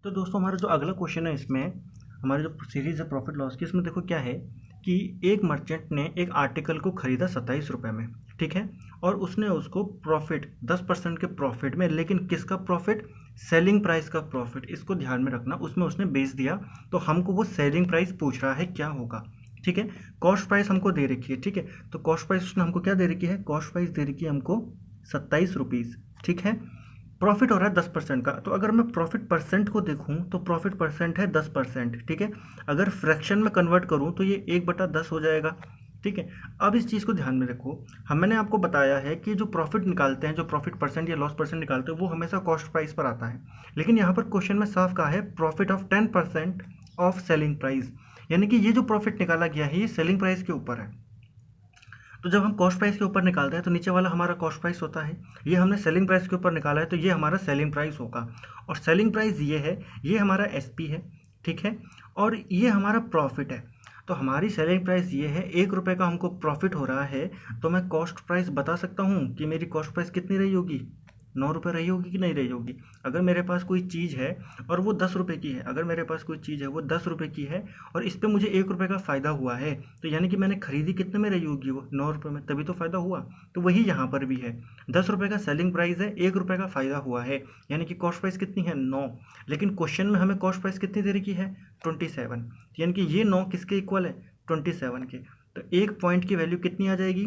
तो दोस्तों हमारा जो अगला क्वेश्चन है इसमें हमारी जो सीरीज है प्रॉफिट लॉस की, इसमें देखो क्या है कि एक मर्चेंट ने एक आर्टिकल को खरीदा 27 रुपये में, ठीक है, और उसने उसको प्रॉफिट 10% के प्रॉफिट में, लेकिन किसका प्रॉफिट? सेलिंग प्राइस का प्रॉफिट, इसको ध्यान में रखना, उसमें उसने बेच दिया। तो हमको वो सेलिंग प्राइस पूछ रहा है क्या होगा, ठीक है। कॉस्ट प्राइस हमको दे रखी है, ठीक है, तो कॉस्ट प्राइस उसने हमको क्या दे रखी है? कॉस्ट प्राइस दे रखी है हमको 27 रुपीज़, ठीक है। प्रॉफिट हो रहा है 10% का, तो अगर मैं प्रॉफिट परसेंट को देखूं तो प्रॉफिट परसेंट है 10%, ठीक है। अगर फ्रैक्शन में कन्वर्ट करूं तो ये 1/10 हो जाएगा, ठीक है। अब इस चीज़ को ध्यान में रखो, मैंने आपको बताया है कि जो प्रॉफिट निकालते हैं, जो प्रॉफिट परसेंट या लॉस परसेंट निकालते हैं, वो हमेशा कॉस्ट प्राइस पर आता है। लेकिन यहाँ पर क्वेश्चन में साफ कहा है profit of 10% of selling price, यानी कि ये जो प्रॉफिट निकाला गया है ये सेलिंग प्राइस के ऊपर है। तो जब हम कॉस्ट प्राइस के ऊपर निकालते हैं तो नीचे वाला हमारा कॉस्ट प्राइस होता है, ये हमने सेलिंग प्राइस के ऊपर निकाला है तो ये हमारा सेलिंग प्राइस होगा। और सेलिंग प्राइस ये है, ये हमारा एसपी है, ठीक है, और ये हमारा प्रॉफिट है। तो हमारी सेलिंग प्राइस ये है, 1 रुपये का हमको प्रॉफिट हो रहा है, तो मैं कॉस्ट प्राइस बता सकता हूँ कि मेरी कॉस्ट प्राइस कितनी रही होगी? 9 रुपये रही होगी कि नहीं रही होगी। अगर मेरे पास कोई चीज़ है और वो 10 रुपये की है, अगर मेरे पास कोई चीज़ है वो 10 रुपये की है और इस पर मुझे 1 रुपये का फ़ायदा हुआ है, तो यानी कि मैंने खरीदी कितने में रही होगी? वो 9 रुपये में, तभी तो फ़ायदा हुआ। तो वही यहाँ पर भी है, 10 रुपये का सेलिंग प्राइस है, 1 रुपये का फ़ायदा हुआ है, यानी कि कॉस्ट प्राइस कितनी है? 9। लेकिन क्वेश्चन में हमें कॉस्ट प्राइस कितनी दे रखी है? 27, यानी कि ये 9 किसके इक्वल है? 27 के। तो एक पॉइंट की वैल्यू कितनी आ जाएगी?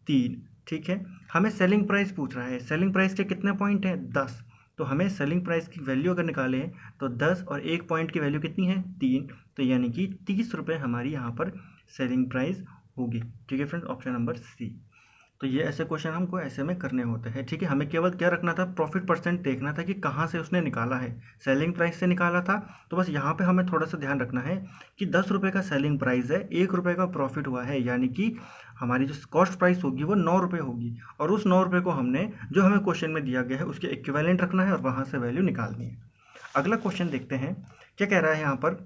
3, ठीक है। हमें सेलिंग प्राइस पूछ रहा है, सेलिंग प्राइस के कितने पॉइंट हैं? 10। तो हमें सेलिंग प्राइस की वैल्यू अगर निकालें तो 10 और एक पॉइंट की वैल्यू कितनी है? 3। तो यानी कि 30 रुपये हमारी यहाँ पर सेलिंग प्राइस होगी, ठीक है फ्रेंड्स, ऑप्शन नंबर सी। तो ये ऐसे क्वेश्चन हमको ऐसे में करने होते हैं, ठीक है। हमें केवल क्या रखना था? प्रॉफिट परसेंट देखना था कि कहाँ से उसने निकाला है। सेलिंग प्राइस से निकाला था, तो बस यहाँ पे हमें थोड़ा सा ध्यान रखना है कि 10 रुपये का सेलिंग प्राइस है, 1 रुपये का प्रॉफिट हुआ है, यानी कि हमारी जो कॉस्ट प्राइस होगी वो 9 रुपये होगी, और उस 9 रुपये को हमने जो हमें क्वेश्चन में दिया गया है उसके इक्विवेलेंट रखना है और वहाँ से वैल्यू निकालनी है। अगला क्वेश्चन देखते हैं क्या कह रहा है यहाँ पर।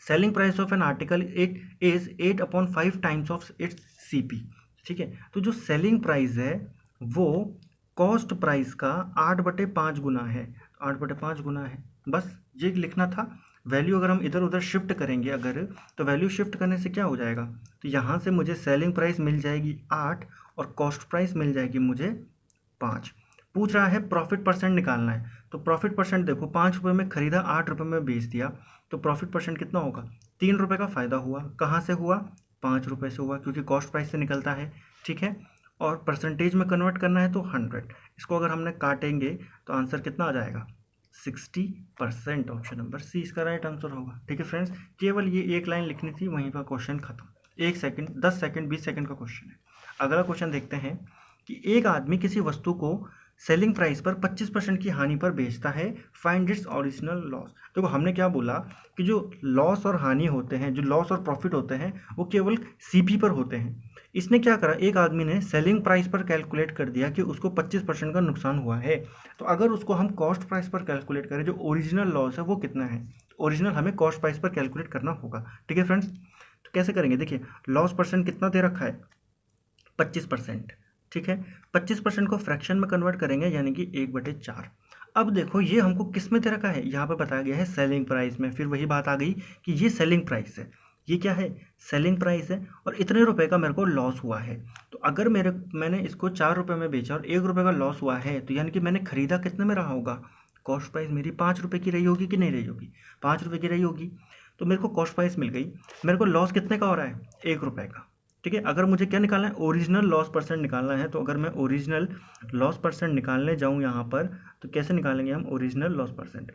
Selling price of an article is 8/5 times of its CP, ठीक है। तो जो सेलिंग प्राइस है वो कॉस्ट प्राइस का 8/5 गुना है, 8/5 गुना है, बस ये लिखना था। वैल्यू अगर हम इधर उधर शिफ्ट करेंगे अगर, तो वैल्यू शिफ्ट करने से क्या हो जाएगा? तो यहाँ से मुझे सेलिंग प्राइस मिल जाएगी 8 और कॉस्ट प्राइस मिल जाएगी मुझे 5। पूछ रहा है प्रॉफिट परसेंट निकालना है, तो प्रॉफिट परसेंट देखो, 5 रुपये में खरीदा, 8 रुपये में बेच दिया, तो प्रॉफिट परसेंट कितना होगा? 3 रुपये का फ़ायदा हुआ। कहाँ से हुआ? 5 रुपये से हुआ, क्योंकि कॉस्ट प्राइस से निकलता है, ठीक है। और परसेंटेज में कन्वर्ट करना है तो 100, इसको अगर हमने काटेंगे तो आंसर कितना आ जाएगा? 60%। ऑप्शन नंबर सी इसका राइट आंसर होगा, ठीक है फ्रेंड्स। केवल ये एक लाइन लिखनी थी, वहीं पर क्वेश्चन खत्म। 1 सेकंड, 10 सेकंड, 20 सेकंड का क्वेश्चन है। अगला क्वेश्चन देखते हैं कि एक आदमी किसी वस्तु को सेलिंग प्राइस पर 25% की हानि पर बेचता है, फाइंड इट्स ओरिजिनल लॉस। देखो हमने क्या बोला कि जो लॉस और हानि होते हैं, जो लॉस और प्रॉफिट होते हैं, वो केवल सीपी पर होते हैं। इसने क्या करा, एक आदमी ने सेलिंग प्राइस पर कैलकुलेट कर दिया कि उसको 25% का नुकसान हुआ है। तो अगर उसको हम कॉस्ट प्राइस पर कैलकुलेट करें, जो ओरिजिनल लॉस है वो कितना है? ओरिजिनल हमें कॉस्ट प्राइस पर कैलकुलेट करना होगा, ठीक है फ्रेंड्स। तो कैसे करेंगे? देखिए लॉस परसेंट कितना दे रखा है? 25%, ठीक है। 25% को फ्रैक्शन में कन्वर्ट करेंगे, यानी कि 1/4। अब देखो ये हमको किस में दे रखा है? यहाँ पर बताया गया है सेलिंग प्राइस में। फिर वही बात आ गई कि ये सेलिंग प्राइस है, ये क्या है? सेलिंग प्राइस है, और इतने रुपए का मेरे को लॉस हुआ है। तो अगर मैंने इसको 4 रुपये में बेचा और 1 रुपये का लॉस हुआ है, तो यानी कि मैंने खरीदा कितने में रहा होगा? कॉस्ट प्राइस मेरी 5 रुपये की रही होगी कि नहीं रही होगी? 5 रुपये की रही होगी। तो मेरे को कॉस्ट प्राइस मिल गई, मेरे को लॉस कितने का हो रहा है? 1 रुपये का, ठीक है। अगर मुझे क्या निकालना है? ओरिजिनल लॉस परसेंट निकालना है। तो अगर मैं ओरिजिनल लॉस परसेंट निकालने जाऊँ यहाँ पर, तो कैसे निकालेंगे हम ओरिजिनल लॉस परसेंट?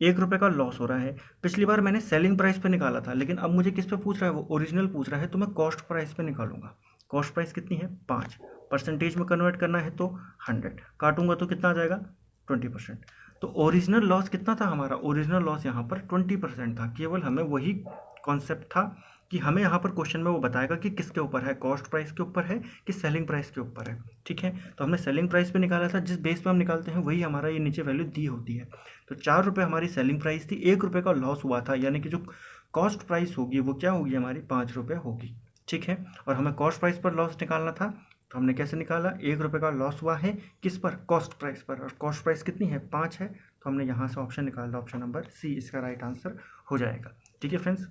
1 रुपये का लॉस हो रहा है। पिछली बार मैंने सेलिंग प्राइस पे निकाला था, लेकिन अब मुझे किस पे पूछ रहा है? वो ओरिजिनल पूछ रहा है, तो मैं कॉस्ट प्राइस पे निकालूंगा। कॉस्ट प्राइस कितनी है? 5। परसेंटेज में कन्वर्ट करना है तो 100, काटूंगा तो कितना आ जाएगा? 20%। तो ओरिजिनल लॉस कितना था हमारा? ओरिजिनल लॉस यहाँ पर 20% था। केवल हमें वही कॉन्सेप्ट था कि हमें यहाँ पर क्वेश्चन में वो बताएगा कि किसके ऊपर है, कॉस्ट प्राइस के ऊपर है कि सेलिंग प्राइस के ऊपर है, ठीक है। तो हमने सेलिंग प्राइस पे निकाला था, जिस बेस पे हम निकालते हैं वही हमारा ये नीचे वैल्यू दी होती है। तो 4 रुपये हमारी सेलिंग प्राइस थी, 1 रुपये का लॉस हुआ था, यानी कि जो कॉस्ट प्राइस होगी वो क्या होगी? हमारी 5 रुपये होगी, ठीक है। और हमें कॉस्ट प्राइस पर लॉस निकालना था, तो हमने कैसे निकाला? 1 रुपये का लॉस हुआ है किस पर? कॉस्ट प्राइस पर। और कॉस्ट प्राइस कितनी है? 5 है, तो हमने यहाँ से ऑप्शन निकाला, ऑप्शन नंबर सी इसका राइट आंसर हो जाएगा। ठीक है फ्रेंड्स।